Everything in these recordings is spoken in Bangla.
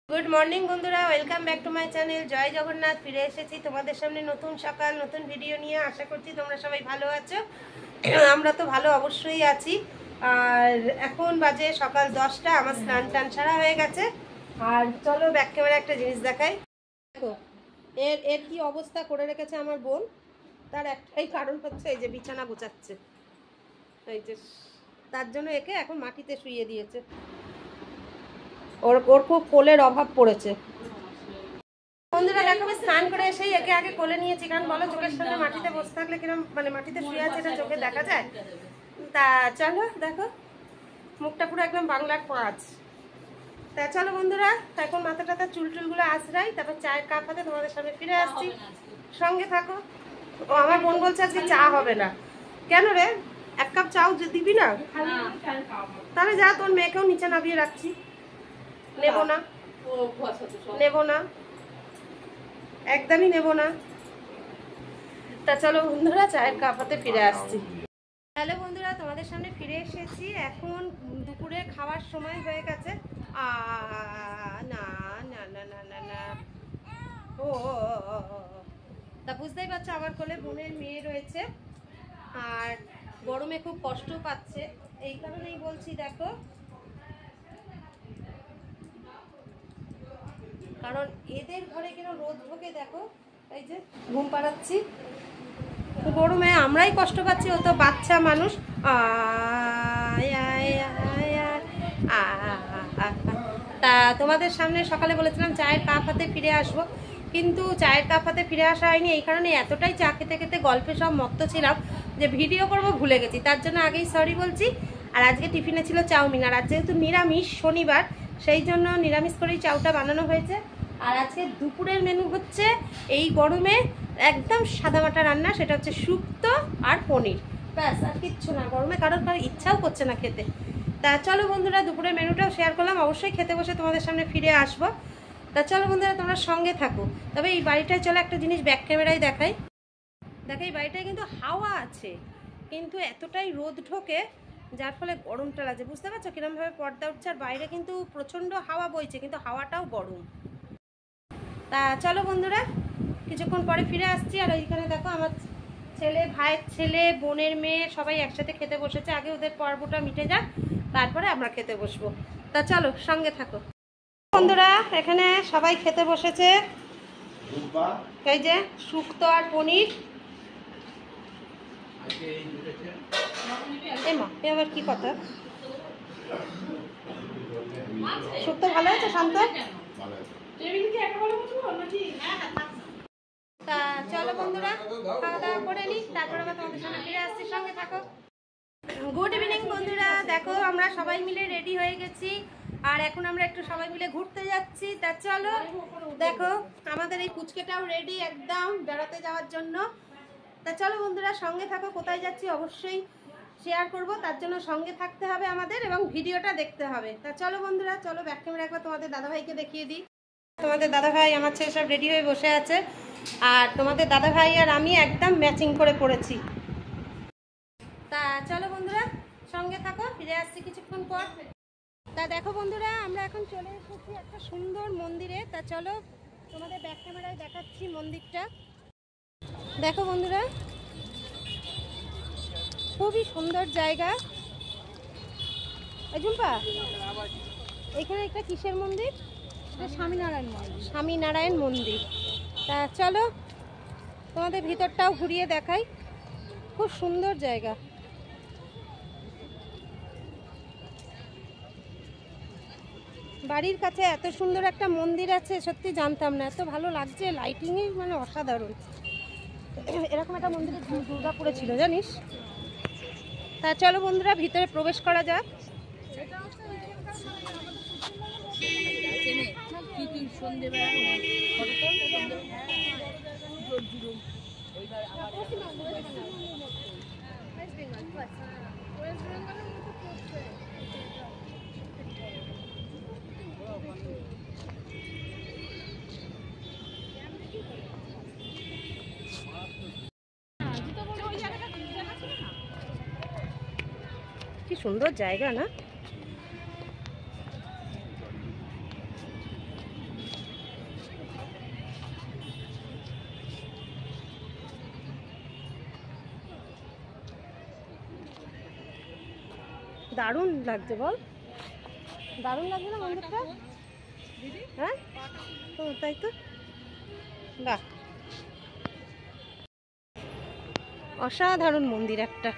গুড মর্নিং বন্ধুরা, welcome back to my channel জয় জগন্নাথ। ফিরে এসেছি তোমাদের সামনে নতুন সকাল নতুন ভিডিও নিয়ে। আশা করছি তোমরা সবাই ভালো আছো। আমরা তো ভালো অবশ্যই আছি। আর এখন বাজে সকাল 10টা, আমার স্নান টান সারা হয়ে গেছে। আর চলো ব্যাক ক্যামেরা একটা জিনিস দেখাই। দেখো এর এর কি অবস্থা করে রেখেছে আমার বোন। তার একটাই কারণ হচ্ছে এই যে বিছানা গোছাচ্ছে, এই যে তার জন্য একে এখন মাটিতে শুইয়ে দিয়েছে। ওর খুব কোলের অভাব পড়েছে। বন্ধুরা দেখো, আমি স্নান করে এসেই একে আগে কোলে নিয়েছি, কারণ বলো চোখের সামনে মাটিতে বসে থাকলে কিরম, মানে মাটিতে শুয়ে আছে এটা চোখে দেখা যায়। তা চলো দেখো মুখটা পুরো একদম বাংলার পাঁচ। তা চলো বন্ধুরা, এখন মাথা টাথা চুল টুলগুলো আঁচড়াই, তারপর চায়ের কাপ হাতে তোমাদের সামনে ফিরে আসছি। সঙ্গে থাকো। ও আমার বোন বলছে আজকে চা হবে না। কেন রে, এক কাপ চাও যে দিবি না? তাহলে যা, তোর মেয়েকেও নিচে নামিয়ে রাখছি। নেবো না, নেবো না, একদমই নেবো না। তা চলো বন্ধুরা, চায়ের কাপ হাতে ফিরে আসছি। হ্যালো বন্ধুরা, তোমাদের সামনে ফিরে এসেছি। এখন দুপুরে খাওয়ার সময় হয়ে গেছে। না না না না না না, ও তা বুঝতেই পারছো আমার কোলে বোনের মেয়ে রয়েছে, আর গরমে খুব কষ্ট পাচ্ছে। এই কারণেই বলছি দেখো, কারণ এদের ঘরে কেন রোদ ঢোকে দেখো। এই যে ঘুম পাড়াচ্ছি, গরমে আমরাই কষ্ট পাচ্ছি, ও তো বাচ্চা মানুষ। তা তোমাদের সামনে সকালে বলেছিলাম চায়ের কাপ হাতে ফিরে আসবো, কিন্তু চায়ের কাপ হাতে ফিরে আসা হয়নি। এই কারণে এতটাই চা খেতে খেতে গল্পে সব মত্ত ছিলাম যে ভিডিও করব ভুলে গেছি, তার জন্য আগেই সরি বলছি। আর আজকে টিফিনে ছিল চাউমিন, আর আজ যেহেতু নিরামিষ শনিবার, সেই জন্য নিরামিষ করেই চাউটা বানানো হয়েছে। আর আজকে দুপুরের মেনু হচ্ছে এই গরমে একদম সাদামাটা রান্না, সেটা হচ্ছে শুক্তো আর পনির, ব্যাস আর কিচ্ছু না। গরমে কারোর ইচ্ছাও করছে না খেতে। তা চলো বন্ধুরা, দুপুরের মেনুটাও শেয়ার করলাম, অবশ্যই খেতে বসে তোমাদের সামনে ফিরে আসবো। তা চলো বন্ধুরা, তোমরা সঙ্গে থাকো। তবে এই বাড়িটায় চলো একটা জিনিস ব্যাক ক্যামেরায় দেখাই। দেখো এই বাড়িটায় কিন্তু হাওয়া আছে, কিন্তু এতটাই রোদ ঢোকে যার ফলে গরমটা লাগছে। বুঝতে পারছো কিরমভাবে পর্দা উঠছে, আর বাইরে কিন্তু প্রচণ্ড হাওয়া বইছে, কিন্তু হাওয়াটাও গরম। তা চলো বন্ধুরা, কিছুক্ষণ পরে ফিরে আসছি। আর ওইখানে দেখো আমার ছেলে, ভাইয়ের ছেলে, বোনের মেয়ে সবাই একসাথে খেতে বসেছে। আগে ওদের পর্বটা মিটে যাক, তারপরে আমরা খেতে বসবো। তা চলো সঙ্গে থাকো বন্ধুরা। এখানে সবাই খেতে বসেছে, এই যে শুক্তো আর পনির। এমা এ আবার কি কথা, শুক্তো ভালো আছে শান্ত? তা চলো বন্ধুরা, খাওয়া দাওয়া করে নিই, তারপর আবার তোমাদের সামনে ফিরে আসছি। সঙ্গে থাকো। গুড ইভিনিং বন্ধুরা, দেখো আমরা সবাই মিলে রেডি হয়ে গেছি, আর এখন আমরা একটু সবাই মিলে ঘুরতে যাচ্ছি। তা চলো দেখো, আমাদের এই পুচকেটাও রেডি একদম বেড়াতে যাওয়ার জন্য। তা চলো বন্ধুরা, সঙ্গে থাকো। কোথায় যাচ্ছি অবশ্যই শেয়ার করব, তার জন্য সঙ্গে থাকতে হবে আমাদের এবং ভিডিওটা দেখতে হবে। তা চলো বন্ধুরা, চলো ব্যাক ক্যামেরা একবার তোমাদের দাদাভাইকে দেখিয়ে দিই। তোমাদের দাদাভাই আমার ছেলে সব রেডি হয়ে বসে আছে, আর তোমাদের দাদাভাই আর আমি একদম ম্যাচিং করে পড়েছি। তা চলো বন্ধুরা, সঙ্গে থাকো, ফিরে আসছি কিছুক্ষণ পর। তা দেখো বন্ধুরা, আমরা এখন চলে এসেছি একটা সুন্দর মন্দিরে। তা চলো তোমাদের ব্যাক ক্যামেরায় দেখাচ্ছি মন্দিরটা। দেখো বন্ধুরা, খুবই সুন্দর জায়গা। এই ঝুম্পা, এখানে একটা কিসের মন্দির? স্বামীনারায়ণ মন্দির। স্বামীনারায়ণ মন্দির। তা চলো তোমাদের ভিতরটাও ঘুরিয়ে দেখাই, খুব সুন্দর জায়গা। বাড়ির কাছে এত সুন্দর একটা মন্দির আছে, সত্যি জানতাম না। এত ভালো লাগছে, লাইটিংয়ে মানে অসাধারণ। এরকম একটা মন্দিরে দুর্গাপুরে ছিল জানিস। তা চলো বন্ধুরা, ভিতরে প্রবেশ করা যাক। কি সুন্দর জায়গা না? দারুণ লাগছে বল, দারুণ লাগছে না মন্দিরটা? হ্যাঁ তাই তো, বাহ অসাধারণ মন্দির একটা।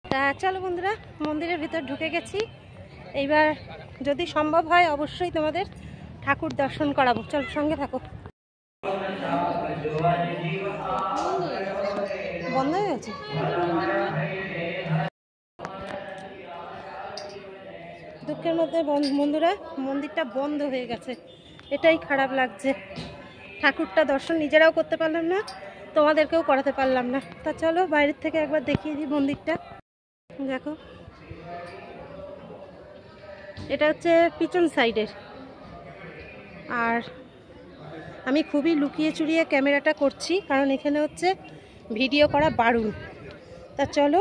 তা চলো বন্ধুরা, মন্দিরের ভিতর ঢুকে গেছি। এইবার যদি সম্ভব হয় অবশ্যই তোমাদের ঠাকুর দর্শন করাবো, চল সঙ্গে থাকো। বন্ধ হয়ে গেছে, দুঃখের মধ্যে বন্ধুরা মন্দিরটা বন্ধ হয়ে গেছে, এটাই খারাপ লাগছে। ঠাকুরটা দর্শন নিজেরাও করতে পারলাম না, তোমাদেরকেও করাতে পারলাম না। তা চলো বাইরের থেকে একবার দেখিয়ে দিই মন্দিরটা। দেখো এটা হচ্ছে পিছন সাইডের, আর আমি খুবই লুকিয়ে চুরিয়ে ক্যামেরাটা করছি কারণ এখানে হচ্ছে ভিডিও করা বারণ। তা চলো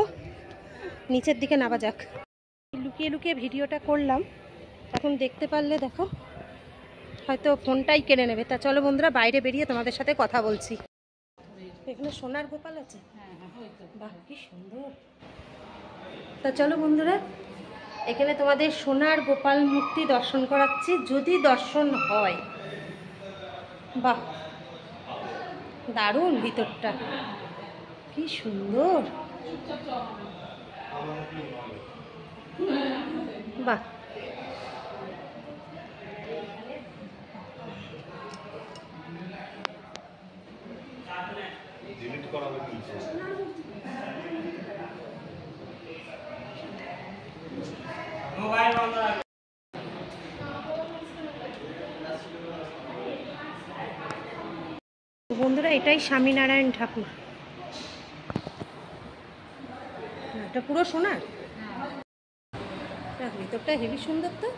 নিচের দিকে নামা যাক। লুকিয়ে লুকিয়ে ভিডিওটা করলাম, এখন দেখতে পারলে দেখো হয়তো ফোনটাই কেড়ে নেবে। তা চলো বন্ধুরা বাইরে বেরিয়ে তোমাদের সাথে কথা বলছি। এখানে সোনার গোপাল আছে, বাহ কি সুন্দর। তা চলো বন্ধুরা এখানে তোমাদের সোনার গোপাল মূর্তি দর্শন করাচ্ছি, যদি দর্শন হয়। বাহ দারুণ, ভিতরটা কি সুন্দর, বাহ বন্ধুরা এটাই স্বামীনারায়ণ ঠাকুর, এটা পুরো সোনার, ভিতরটা হেবি সুন্দর। তো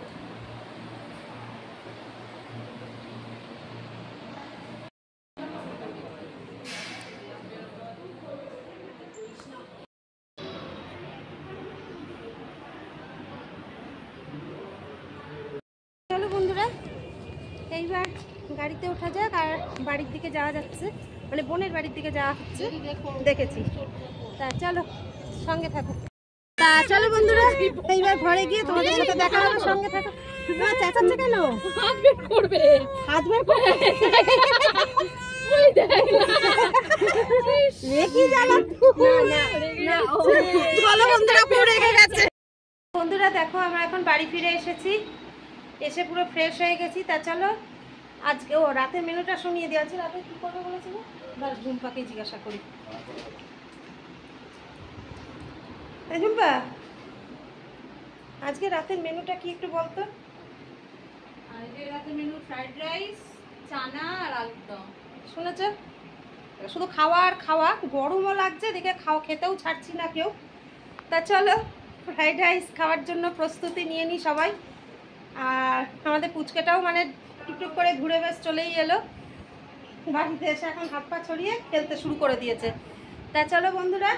চলো বন্ধুরা এইবার গাড়িতে ওঠা যাক, আর বাড়ির দিকে যাওয়া যাচ্ছে, মানে বোনের বাড়ির দিকে যাওয়া হচ্ছে, দেখেছি। তা চলো সঙ্গে থাকো। তা চলো বন্ধুরা এইবার ঘরে গিয়ে তোমাদের সাথে দেখা হবে, সঙ্গে থাকো। চেঁচাচ্ছে কেন? হাত বের করবে, হাত বের করবে। বন্ধুরা দেখো আমরা এখন বাড়ি ফিরে এসেছি, এসে পুরো ফ্রেশ হয়ে গেছি। তা চলো আজকে রাতের মেনুটা শুনিয়ে দেওয়া আছে। রাতে কি করবে বলেছিল, ঝুম্পাকে জিজ্ঞাসা করি। ঝুম্পা আজকে রাতের মেনুটা কি একটু বলতো? আজকে রাতের মেনু ফ্রাইড রাইস, চানা আর আলুর দম। শুনেছ, শুধু খাওয়া আর খাওয়া, গরমও লাগছে দেখে খেতেও ছাড়ছি না কেউ। তা চলো ফ্রাইড রাইস খাওয়ার জন্য প্রস্তুতি নিয়ে নিই সবাই। আর আমাদের পুচকেটাও মানে টুকটুক করে ঘুরে বেশ চলেই এলো, বাড়িতে এসে এখন হাত পা ছড়িয়ে খেলতে শুরু করে দিয়েছে। তা চলো বন্ধুরা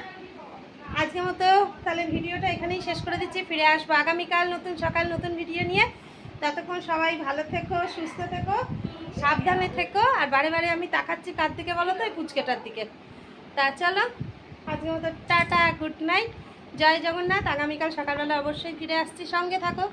আজকের মতো তাহলে ভিডিওটা এখানেই শেষ করে দিচ্ছি। ফিরে আসবো আগামীকাল নতুন সকাল নতুন ভিডিও নিয়ে। ততক্ষণ সবাই ভালো থেকো, সুস্থ থেকো, সাবধানে থেকো। আর বারে বারে আমি তাকাচ্ছি কার দিকে বলো তো, এই পুচকেটার দিকে। তা চলো আজকের মতো টাটা, গুড নাইট, জয় জগন্নাথ। আগামীকাল সকালবেলা অবশ্যই ফিরে আসছি, সঙ্গে থাকো।